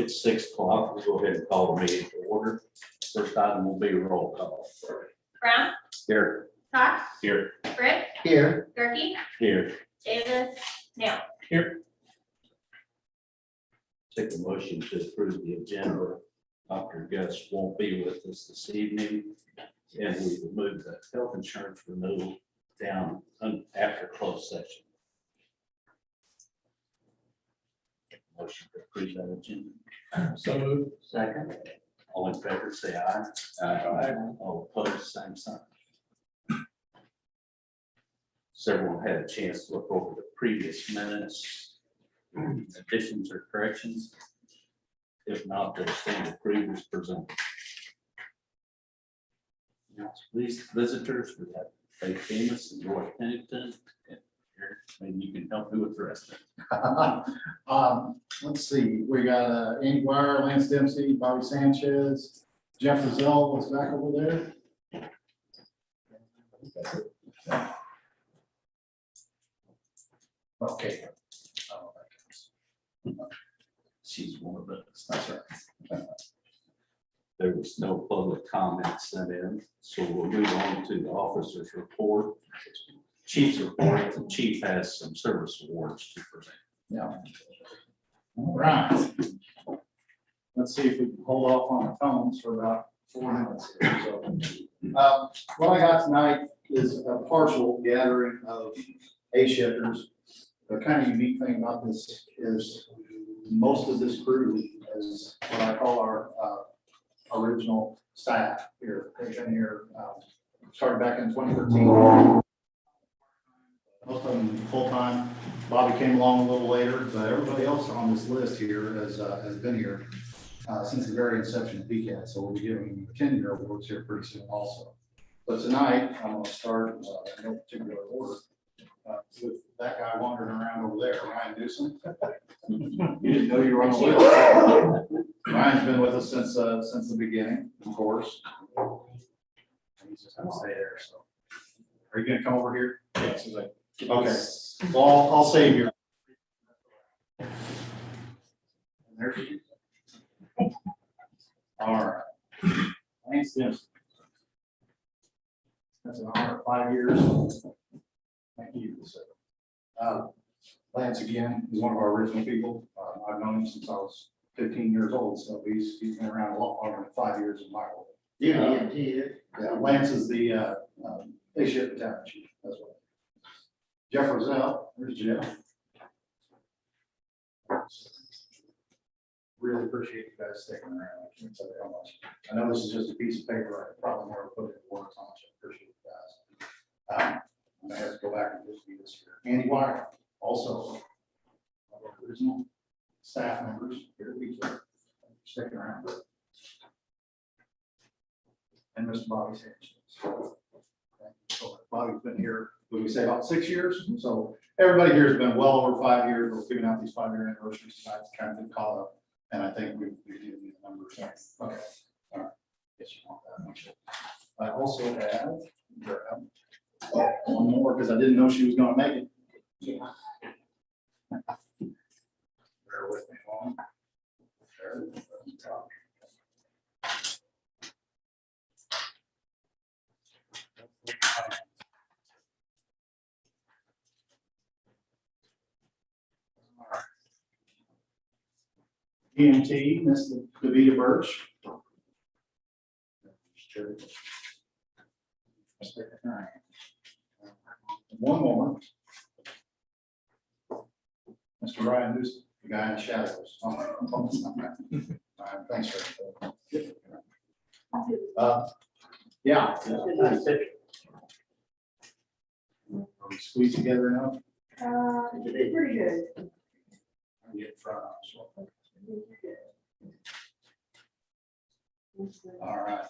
It's 6 o'clock. We'll go ahead and call the meeting to order. First item will be a roll call. Brown, Here. Cox, Here. Britt, Here. Gerke, Here. Davis, Nail. Here. Take a motion to approve the agenda. Dr. Gus won't be with us this evening, and we will move the health insurance renewal down after closed session. Motion to approve that agenda. So moved. Second. All in favor, say aye. Aye. All opposed, same sign. So everyone had a chance to look over the previous minutes, additions or corrections. If not, they'll stand approved as presented. Now, these visitors, we have Faith Amos and Roy Pennington. Maybe you can help me with the rest of it. Let's see, we got Andy Wire, Lance Dempsey, Bobby Sanchez, Jeff Rizzo was back over there. Okay. She's one of us. That's right. There was no public comment sent in, so we'll move on to the officer's report. Chief's report. The chief has some service awards to present. Yeah. All right. Let's see if we can hold off on the phones for about 4 minutes here. So, what I got tonight is a partial gathering of A-shifters. The kind of unique thing about this is most of this crew is what I call our original staff here. They've been here, started back in 2013. Most of them full-time. Bobby came along a little later, but everybody else on this list here has been here since the very inception of PCAD. So we'll be giving 10-year awards here pretty soon also. But tonight, I'm going to start in no particular order with that guy wandering around over there, Ryan Newsom. You didn't know you were on the list. Ryan's been with us since the beginning, of course. He's just going to stay there. So, are you going to come over here? Yes. Okay, well, I'll save you. And there she is. All right. Thanks, Jim. That's an honor of 5 years. Thank you. Lance, again, is one of our original people. I've known him since I was 15 years old, so he's been around a lot longer than 5 years in my role. Yeah, Lance is the A-shift battalion chief as well. Jeff Rizzo, there's Jeff. Really appreciate you guys sticking around. I can't tell you how much. I know this is just a piece of paper. I could probably never put it in words. How much I appreciate you guys. I'm gonna have to go back and just do this here. Andy Wire, also one of our original staff members here at PCAD, sticking around. And Mr. Bobby Sanchez. So Bobby's been here, would we say about 6 years? So everybody here has been well over 5 years. We're giving out these 5-year anniversaries tonight to kind of get caught up. And I think we've given you the numbers. Yes. Okay. All right. Guess you want that much. I also have one more because I didn't know she was going to make it. Yeah. Bear with me on. EMT, Miss Davita Birch. One more. Mr. Ryan Newsom, the guy in the shadows. Thanks for yeah. Are we squeezed together enough? Pretty good. I'll get in front of us. All right.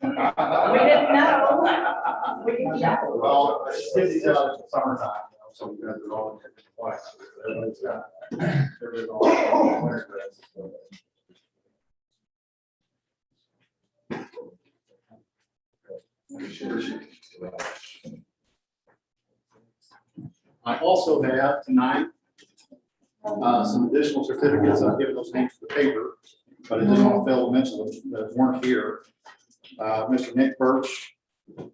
We didn't know. We didn't know. Well, it's summertime, so we guys are all in white. Everybody's all winter dress. I also have tonight some additional certificates. I've given those names to the paper, but I didn't want to fail to mention them that weren't here. Mr. Nick Birch,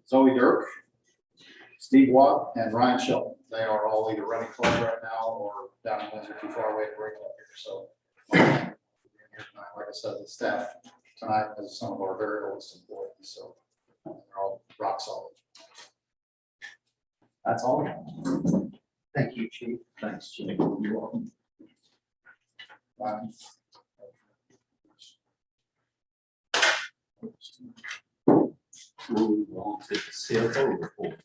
Zoe Dirk, Steve Watt, and Ryan Shelton. They are all either running club right now or down in Windsor, too far away to bring it up here. So, like I said, the staff tonight is some of our very oldest employees, so they're all rock solid. That's all I have. Thank you, Chief. Thanks, Chief. You're welcome. Move on to the CFO report.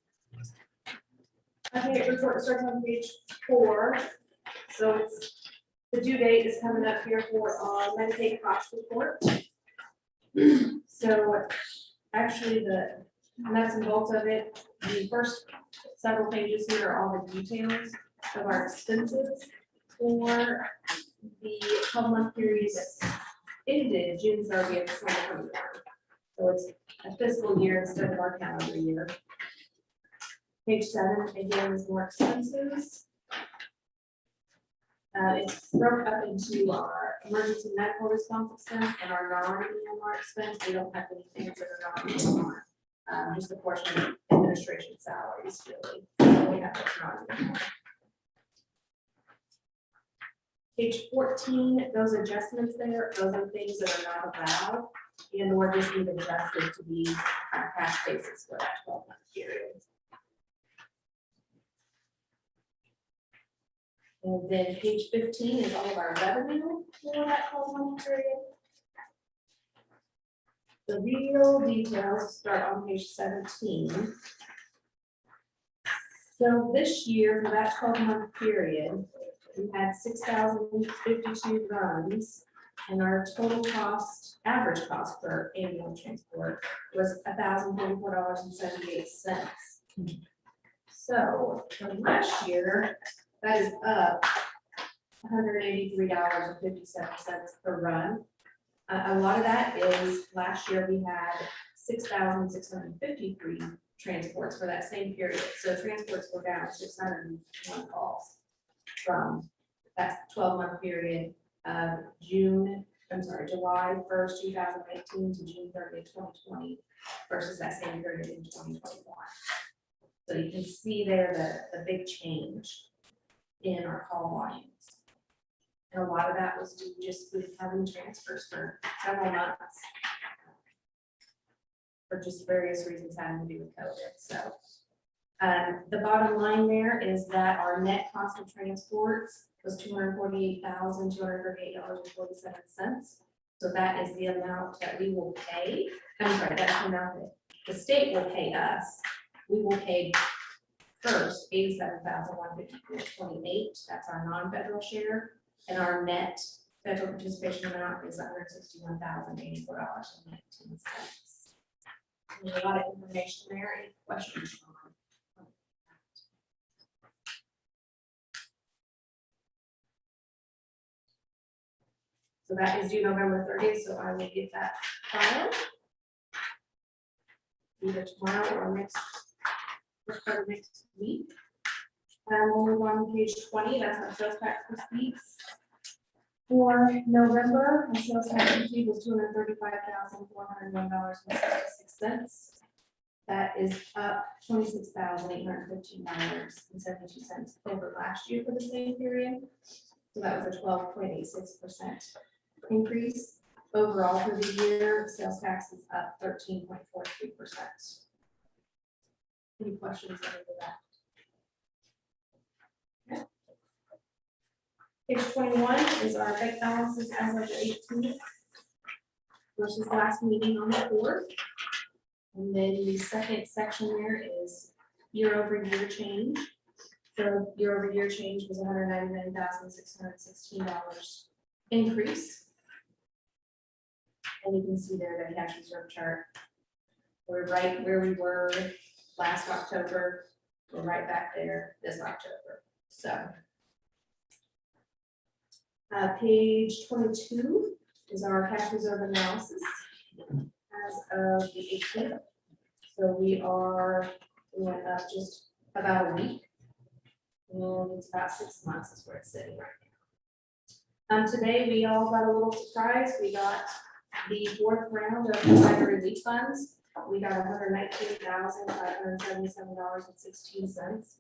Okay, report starts on page 4. So it's, the due date is coming up here for our Medicaid cost report. So actually the nuts and bolts of it, the first several pages here are all the details of our expenses for the 12-month period that ended June 30th, 2021. So it's a fiscal year instead of our calendar year. Page 7, again, is more expenses. It's broken up into our emergency medical response expense and our non-EMR expense. We don't have any things that are non-EMR, just a portion of administration salaries, really. So we have that's non-EMR. Page 14, those adjustments there, those are things that are not allowed, and or just need adjusted to be on a cash basis for that 12-month period. And then page 15 is all of our revenue for that 12-month period. The real details start on page 17. So this year, for that 12-month period, we had 6,052 runs, and our total cost, average cost per ambulance transport was $1,044.78. So from last year, that is up $183.57 per run. A lot of that is last year we had 6,653 transports for that same period. So transports were down 601 calls from that 12-month period of July 1st, 2018 to June 30th, 2020 versus that same period in 2021. So you can see there the big change in our call volumes. And a lot of that was due just with having transfers for several months for just various reasons having to do with COVID. So the bottom line there is that our net cost of transports was $248,238.47. So that is the amount that we will pay. I'm sorry, that's the amount that the state will pay us. We will pay first $87,154.28. That's our non-federal share, and our net federal participation amount is $161,084.19. A lot of information there. Any questions on? So that is due November 30th. So I will get that filed either tomorrow or next week. And we'll move on to page 20. That's our sales tax receipts. For November, our sales tax receipt was $235,401.66. That is up $26,815.72 over last year for the same period. So that was a 12.86% increase. Overall for the year, sales tax is up 13.43%. Any questions over that? Okay. Page 21 is our bank balances as of the 18th versus last meeting on the 4th. And then the second section there is year-over-year change. So year-over-year change was $199,616 increase. And you can see there the cash reserve chart. We're right where we were last October. We're right back there this October. So page 22 is our cash reserve analysis as of the 18th. So we went up just about a week. And it's about 6 months is where it's sitting right now. Today, we all got a little surprise. We got the 4th round of provider relief funds. We got $119,577.16.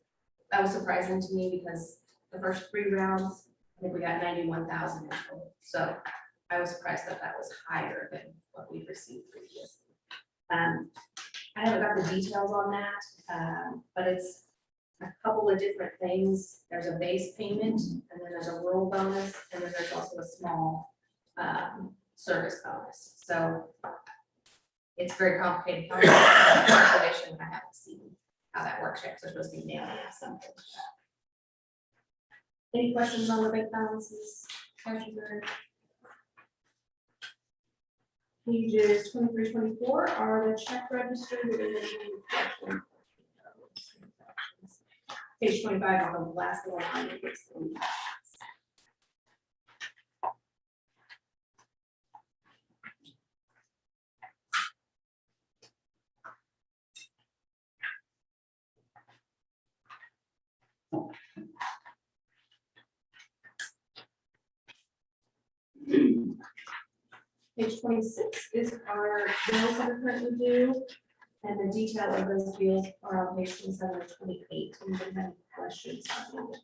That was surprising to me because the first 3 rounds, I think we got 91,000 in total. So I was surprised that that was higher than what we received previously. I haven't got the details on that, but it's a couple of different things. There's a base payment, and then there's a rural bonus, and then there's also a small service bonus. So it's very complicated. Calculation, I haven't seen how that works yet, so it's supposed to be nailing at some point. Any questions on the bank balances? Questions or- Pages 23, 24 are the check register. Page 25 on the last little line. It gives them- Page 26 is our bills that are currently due, and the detail of those bills are on page 27 and 28. And if you have any questions on any of those.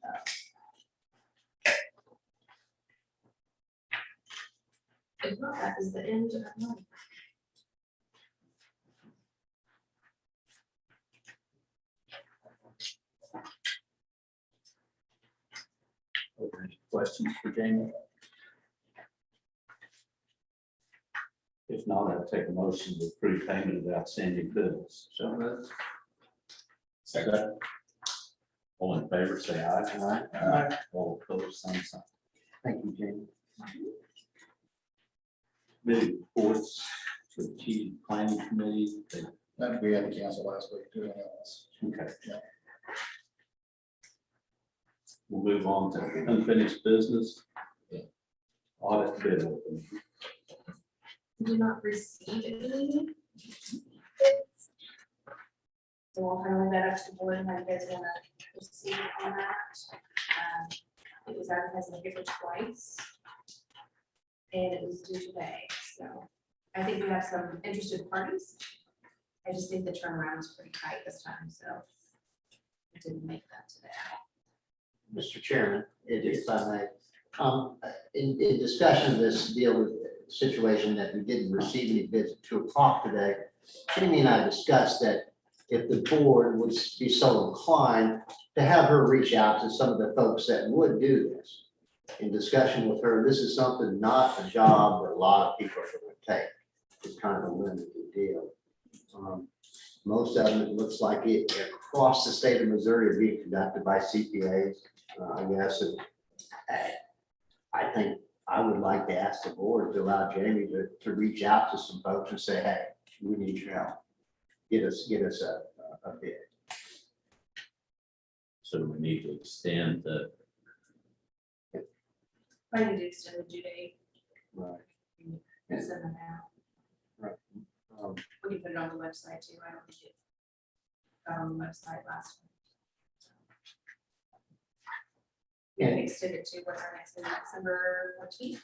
If not, that is the end of my. Any questions for Jamie? If not, I'll take a motion to approve payment of outstanding bills. So second. All in favor, say aye. Aye. All opposed, same sign. Thank you, Jamie. Committee reports, strategic planning committee. That we had to cancel last week, doing else. Okay. Yeah. We'll move on to unfinished business. Audit bid opening. We did not receive any. So I'll kind of leave that up to the board, and how you guys want to proceed on that. It was advertised in the paper twice. And it was due today, so I think we have some interested parties. I just think the turnaround is pretty tight this time, so I didn't make that today. Mr. Chairman, if I may, in discussion of this deal with situation that we didn't receive any bids at 2 o'clock today, Jamie and I discussed that if the board would be so inclined to have her reach out to some of the folks that would do this. In discussion with her, this is something, not a job that a lot of people are going to take. It's kind of a limited deal. Most of them, it looks like it across the state of Missouri are being conducted by CPAs, I guess. And I think I would like to ask the board to allow Jamie to reach out to some folks and say, hey, we need your help. Get us a bid. So we need to extend the, I need to extend the due date. Right. And send them out. Um, We can put it on the website too. I don't think it got on the website last time. We can extend it to what's our next one, December 14th.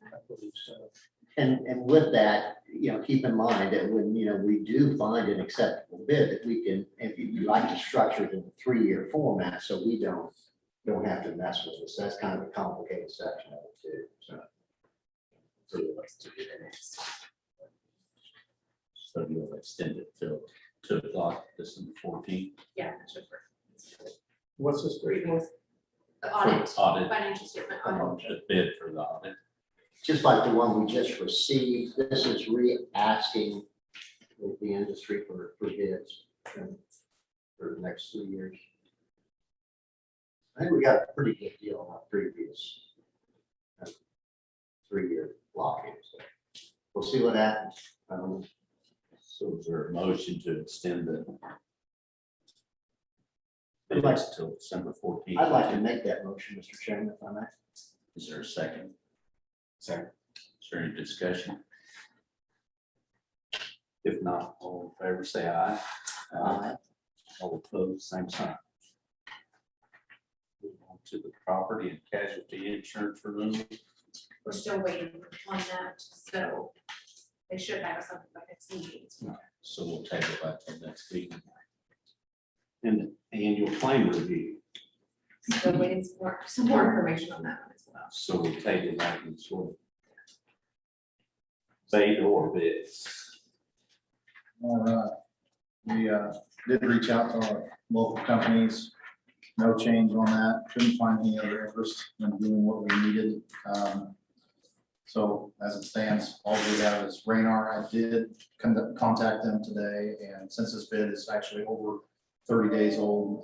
I believe so. And with that, keep in mind that when, we do find an acceptable bid, that we can, if you like to structure it in a 3-year format, so we don't have to mess with this. That's kind of a complicated section of it too, so. So what's to be the next? so you'll extend it till 2 o'clock, December 14th. Yeah, that should work. What's this? The audit, Audit, financial statement audit. the bid for the audit. Just like the one we just received, this is re-asking with the industry for bids for the next 2 years. I think we got a pretty good deal on our previous 3-year lock-in. So we'll see what happens. So is there a motion to extend the I'd like- bids till December 14th? I'd like to make that motion, Mr. Chairman, if I may. Is there a second? Second. Is there any discussion? If not, all in favor, say aye. Aye. All opposed, same sign. to the property and casualty insurance renewal. We're still waiting on that, so they should have something by next meeting. So we'll table that till next week. And the annual claim review, Still waiting some more information on that one as well. so we'll table that and sort of fade or bids. All right. We did reach out to our local companies. No change on that. Couldn't find any other interest in doing what we needed. So as it stands, all we have is Raynar. I did contact them today, and since this bid is actually over 30 days old,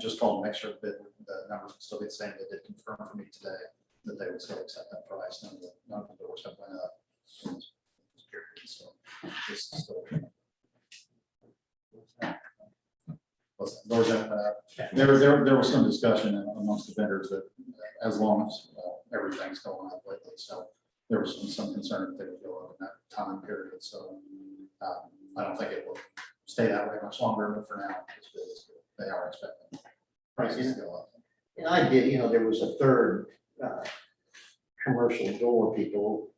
just called to make sure that the numbers would still be the same. They did confirm for me today that they would still accept that price. None of the doors have went up in this period. So this is still. Doors have went up. There was some discussion amongst the vendors that as long as everything's going up lately, so there was some concern that they would go up in that time period. So I don't think it will stay that way much longer, but for now, they are expecting prices to go up. And I did, there was a third commercial door people,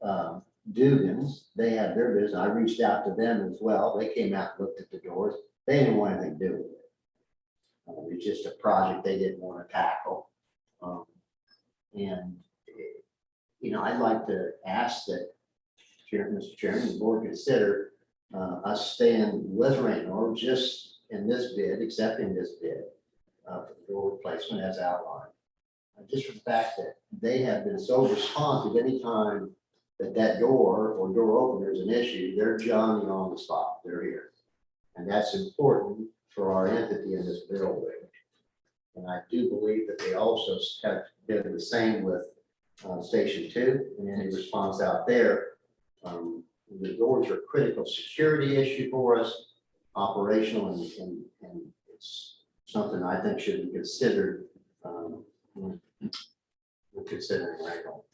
Dugan's, they had their business. I reached out to them as well. They came out and looked at the doors. They didn't want anything to do with it. It was just a project they didn't want to tackle. I'd like to ask that, Mr. Chairman, the board consider us staying with Renewal just in this bid, accepting this bid for the door replacement as outlined. Just for the fact that they have been so responsive anytime that door or door opener is an issue, they're Johnny on the spot, they're here. And that's important for our entity in this building. And I do believe that they also have been the same with Station 2 and any response out there. The doors are a critical security issue for us, operational, and it's something I think should be considered when considering Renewal.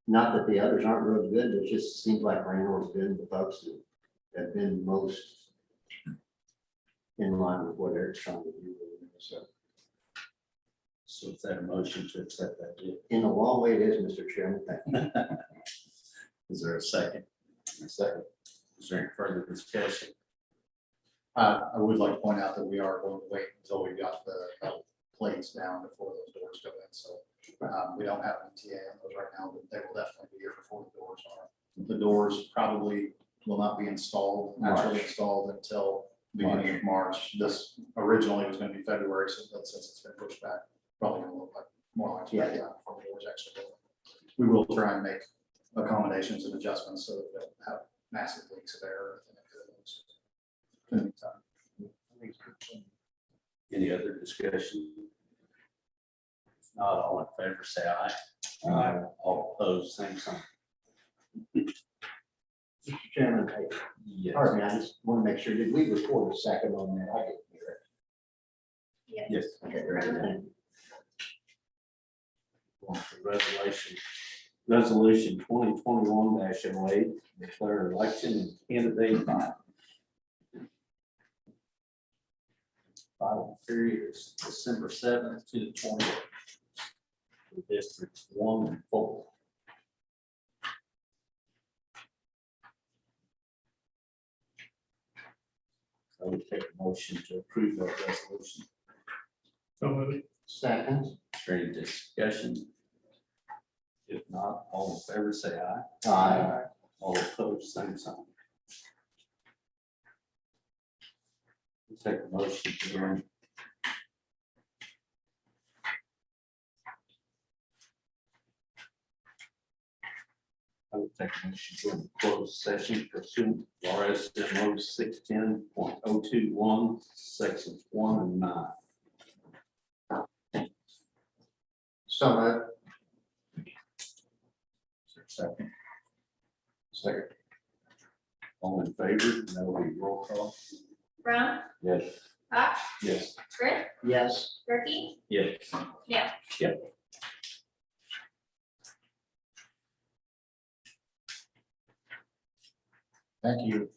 Not that the others aren't really good, it just seems like Renewal has been the folks that have been most in line with what Eric's trying to do. So is that a motion to accept that bid? In a long way it is, Mr. Chairman. Thank you. Is there a second? A second. Is there any further discussion? I would like to point out that we are going to wait until we got the plates down before those doors go in. So we don't have an ETA on those right now, but they will definitely be here before the doors are. The doors probably will not be actually installed until beginning of March. This originally was going to be February, so since it's been pushed back, probably going to look like more like before the doors actually go in. We will try and make accommodations and adjustments so that we don't have massive leaks of air. In the meantime. Any other discussion? If not, all in favor, say aye. Aye. All opposed, same sign. Mr. Chairman, Yes. pardon me, I just want to make sure, did we record a second on that? I didn't hear it. Yes. Okay, very good. Thank you. Resolution 2021-08, declare election and candidate by. Final period is December 7th to the 20th. For districts 1 and 4. I would take a motion to approve that resolution. Second. Is there any discussion? If not, all in favor, say aye. Aye. All opposed, same sign. We'll take a motion to adjourn. I would take a motion to the closed session pursuant to RSMo 610.021, sections 1 and 9. So moved. Second. Second. All in favor, that will be roll call. Brown, Yes. Cox, Yes. Britt, Yes. Turkey, Yes. yeah. Yep. Thank you.